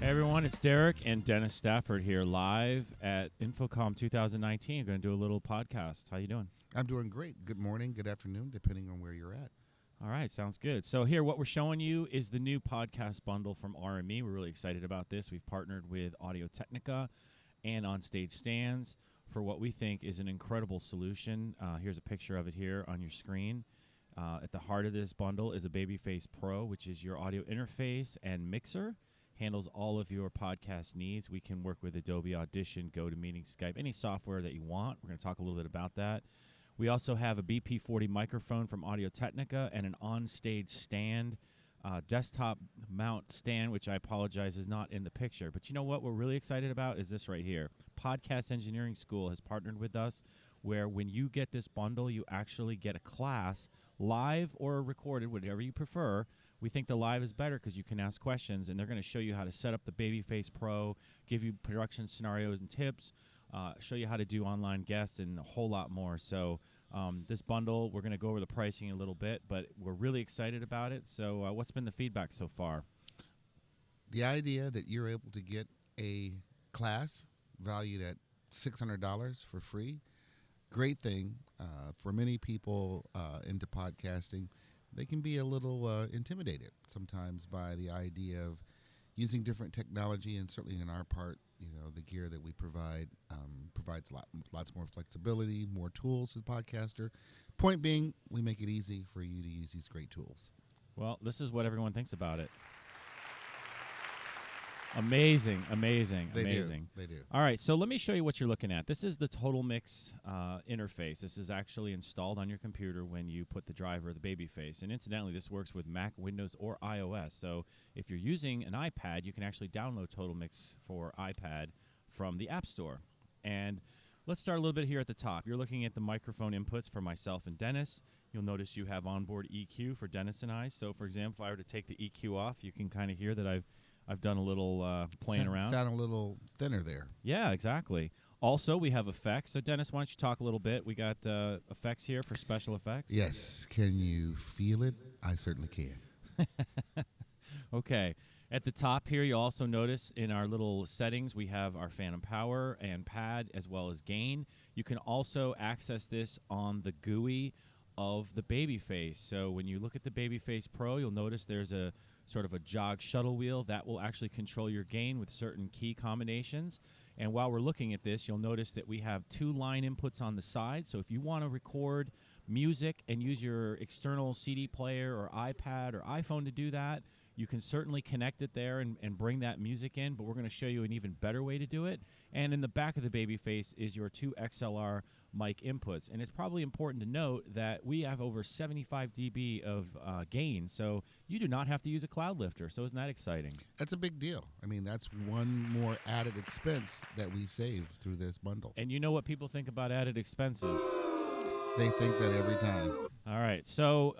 Hey everyone, it's Derek and Dennis Stafford here live at Infocomm 2019. We're going to do a little podcast. How you doing? I'm doing great. Good morning, good afternoon, depending on where you're at. All right, sounds good. So here, what we're showing you is the new podcast bundle from RME. We're really excited about this. We've partnered with Audio-Technica and On Stage Stands for what we think is an incredible solution. Here's a picture of it here on your screen. At the heart of this bundle is a Babyface Pro, which is your audio interface and mixer. Handles all of your podcast needs. We can work with Adobe Audition, GoToMeeting, Skype, any software that you want. We're going to talk a little bit about that. We also have a BP40 microphone from Audio-Technica and an on-stage stand, desktop mount stand, which I apologize is not in the picture. But you know what we're really excited about is this right here. Podcast Engineering School has partnered with us where when you get this bundle, you actually get a class live or recorded, whatever you prefer. We think the live is better because you can ask questions, and they're going to show you how to set up the Babyface Pro, give you production scenarios and tips, show you how to do online guests, and a whole lot more. So this bundle, we're going to go over the pricing a little bit, but we're really excited about it. So what's been the feedback so far? The idea that you're able to get a class valued at $600 for free, great thing. For many people into podcasting, they can be a little intimidated sometimes by the idea of using different technology, and certainly in our part, the gear that we provide provides lots more flexibility, more tools to the podcaster. Point being, we make it easy for you to use these great tools. Well, this is what everyone thinks about it. Amazing. They do. All right, so let me show you what you're looking at. This is the Total Mix interface. This is actually installed on your computer when you put the driver of the Babyface. And incidentally, this works with Mac, Windows, or iOS. So if you're using an iPad, you can actually download Total Mix for iPad from the App Store. And let's start a little bit here at the top. You're looking at the microphone inputs for myself and Dennis. You'll notice you have onboard EQ for Dennis and I. So, for example, if I were to take the EQ off, you can kind of hear that I've done a little playing around. Sound a little thinner there. Yeah, exactly. Also, we have effects. So, Dennis, why don't you talk a little bit? We got effects here for special effects. Yes. Can you feel it? I certainly can. Okay. At the top here, you'll also notice in our little settings, we have our phantom power and pad as well as gain. You can also access this on the GUI of the Babyface. So when you look at the Babyface Pro, you'll notice there's a sort of a jog shuttle wheel that will actually control your gain with certain key combinations. And while we're looking at this, you'll notice that we have 2 line inputs on the side. So if you want to record music and use your external CD player or iPad or iPhone to do that, you can certainly connect it there and bring that music in, but we're going to show you an even better way to do it. And in the back of the Babyface is your 2 XLR mic inputs. And it's probably important to note that we have over 75 dB of gain, so you do not have to use a cloud lifter. So isn't that exciting? That's a big deal. I mean, that's one more added expense that we save through this bundle. And you know what people think about added expenses? They think that every time. All right, so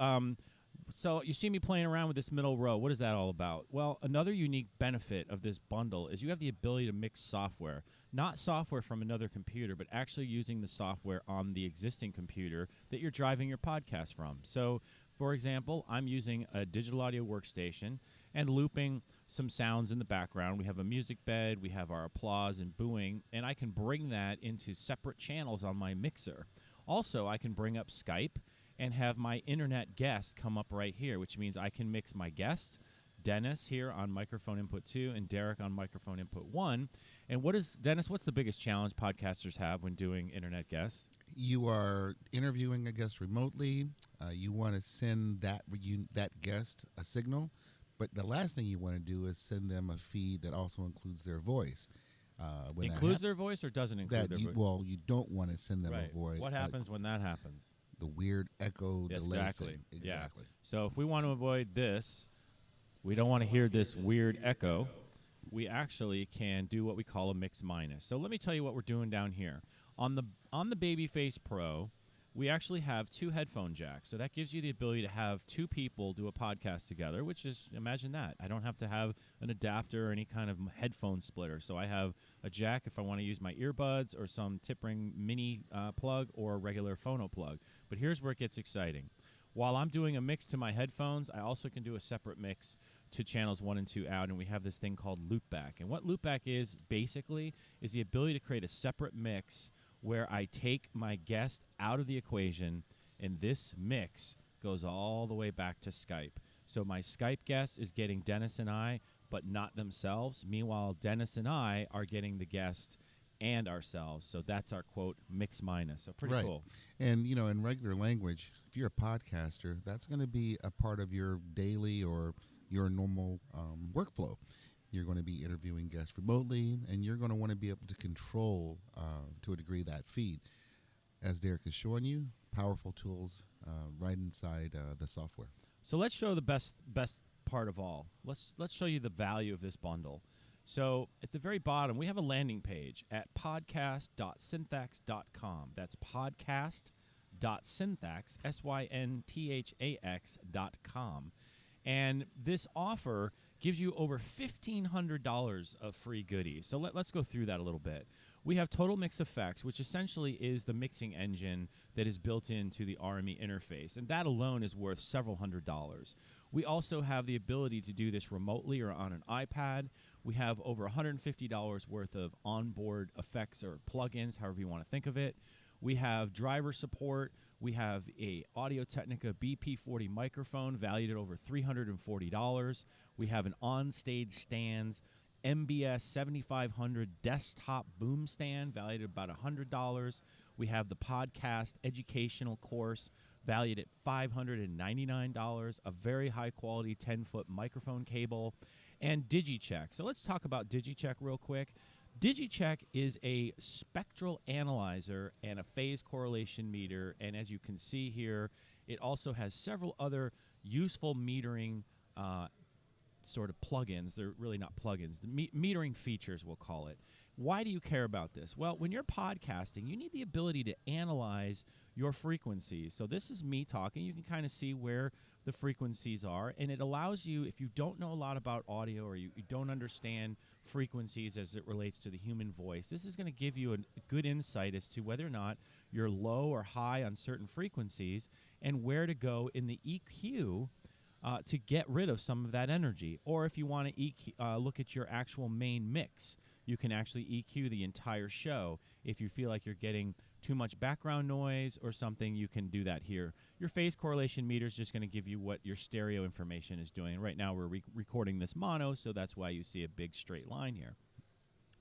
you see me playing around with this middle row. What is that all about? Well, another unique benefit of this bundle is you have the ability to mix software. Not software from another computer, but actually using the software on the existing computer that you're driving your podcast from. So, for example, I'm using a digital audio workstation and looping some sounds in the background. We have a music bed, we have our applause and booing, and I can bring that into separate channels on my mixer. Also, I can bring up Skype and have my internet guest come up right here, which means I can mix my guest, Dennis, here on microphone input 2 and Derek on microphone input 1. And Dennis, what's the biggest challenge podcasters have when doing internet guests? You are interviewing a guest remotely. You want to send that guest a signal, but the last thing you want to do is send them a feed that also includes their voice. Includes their voice or doesn't include their voice? Well, you don't want to send them a voice. What happens when that happens? The weird echo delay thing. Exactly. Yeah. So if we want to avoid this, we don't want to hear this weird echo, we actually can do what we call a mix minus. So let me tell you what we're doing down here. On the Babyface Pro, we actually have 2 headphone jacks. So that gives you the ability to have 2 people do a podcast together, which is, imagine that. I don't have to have an adapter or any kind of headphone splitter. So I have a jack if I want to use my earbuds or some tip ring mini plug or a regular phono plug. But here's where it gets exciting. while I'm doing a mix to my headphones, I also can do a separate mix to channels 1 and 2 out, and we have this thing called loopback. And what loopback is basically is the ability to create a separate mix where I take my guest out of the equation, and this mix goes all the way back to Skype. So my Skype guest is getting Dennis and I, but not themselves. Meanwhile, Dennis and I are getting the guest and ourselves. So that's our, quote, mix minus. So pretty cool. And, in regular language, if you're a podcaster, that's going to be a part of your daily or your normal workflow. You're going to be interviewing guests remotely, and you're going to want to be able to control, to a degree, that feed. As Derek is showing you, powerful tools right inside the software. So let's show the best part of all. Let's show you the value of this bundle. So at the very bottom, we have a landing page at podcast.syntax.com. That's podcast.syntax, syntax.com. And this offer gives you over $1,500 of free goodies. So let's go through that a little bit. We have Total Mix Effects, which essentially is the mixing engine that is built into the RME interface, and that alone is worth several $100s. We also have the ability to do this remotely or on an iPad. We have over $150 worth of onboard effects or plugins, however you want to think of it. We have driver support. We have a Audio-Technica BP40 microphone valued at over $340. We have an on-stage stands MBS 7500 desktop boom stand valued at about $100. We have the podcast educational course valued at $599, a very high-quality 10-foot microphone cable, and DigiCheck. So let's talk about DigiCheck real quick. DigiCheck is a spectral analyzer and a phase correlation meter, and as you can see here, it also has several other useful metering sort of plugins. They're really not plugins. The metering features, we'll call it. Why do you care about this? Well, when you're podcasting, you need the ability to analyze your frequencies. So this is me talking. You can kind of see where the frequencies are, and it allows you, if you don't know a lot about audio or you don't understand frequencies as it relates to the human voice, this is going to give you a good insight as to whether or not you're low or high on certain frequencies and where to go in the EQ to get rid of some of that energy. Or if you want to look at your actual main mix, you can actually EQ the entire show. If you feel like you're getting too much background noise or something, you can do that here. Your phase correlation meter is just going to give you what your stereo information is doing. Right now we're recording this mono, so that's why you see a big straight line here.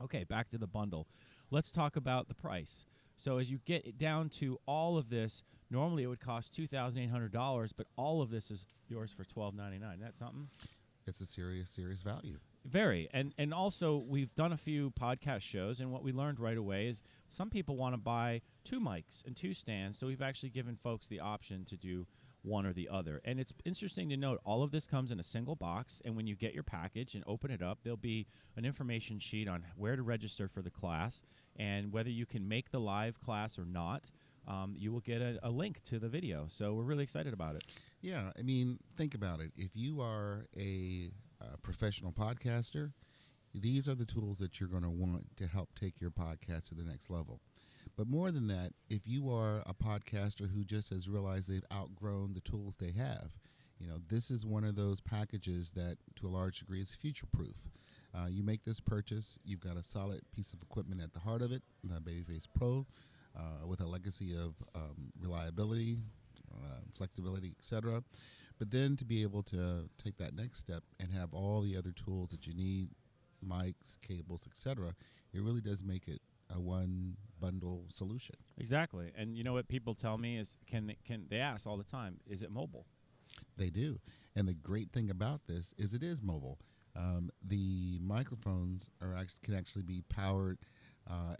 Okay, back to the bundle. Let's talk about the price. So as you get down to all of this, normally it would cost $2,800, but all of this is yours for $1,299. That's something? It's a serious value. Very. And also, we've done a few podcast shows, and what we learned right away is some people want to buy 2 mics and 2 stands, so we've actually given folks the option to do one or the other. And it's interesting to note, all of this comes in a single box, and when you get your package and open it up, there'll be an information sheet on where to register for the class and whether you can make the live class or not. You will get a link to the video. So we're really excited about it. Yeah, I mean, think about it. If you are a professional podcaster, these are the tools that you're going to want to help take your podcast to the next level. But more than that, if you are a podcaster who just has realized they've outgrown the tools they have, this is one of those packages that, to a large degree, is future-proof. You make this purchase, you've got a solid piece of equipment at the heart of it, the Babyface Pro, with a legacy of reliability, flexibility, etc. But then to be able to take that next step and have all the other tools that you need, mics, cables, etc., it really does make it a one bundle solution. Exactly. And you know what people tell me is, can they ask all the time, is it mobile? They do. And the great thing about this is it is mobile. The microphones can actually be powered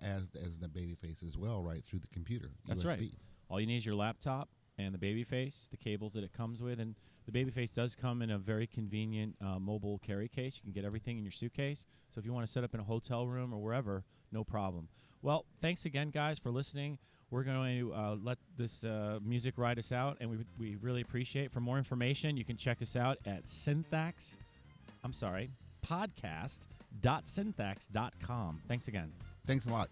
as the Babyface as well, right through the computer. That's USB. Right. All you need is your laptop and the Babyface, the cables that it comes with, and the Babyface does come in a very convenient mobile carry case. You can get everything in your suitcase. So if you want to set up in a hotel room or wherever, no problem. Well, thanks again, guys, for listening. We're going to let this music ride us out, and we really appreciate it. For more information, you can check us out at podcast.syntax.com. Thanks again. Thanks a lot.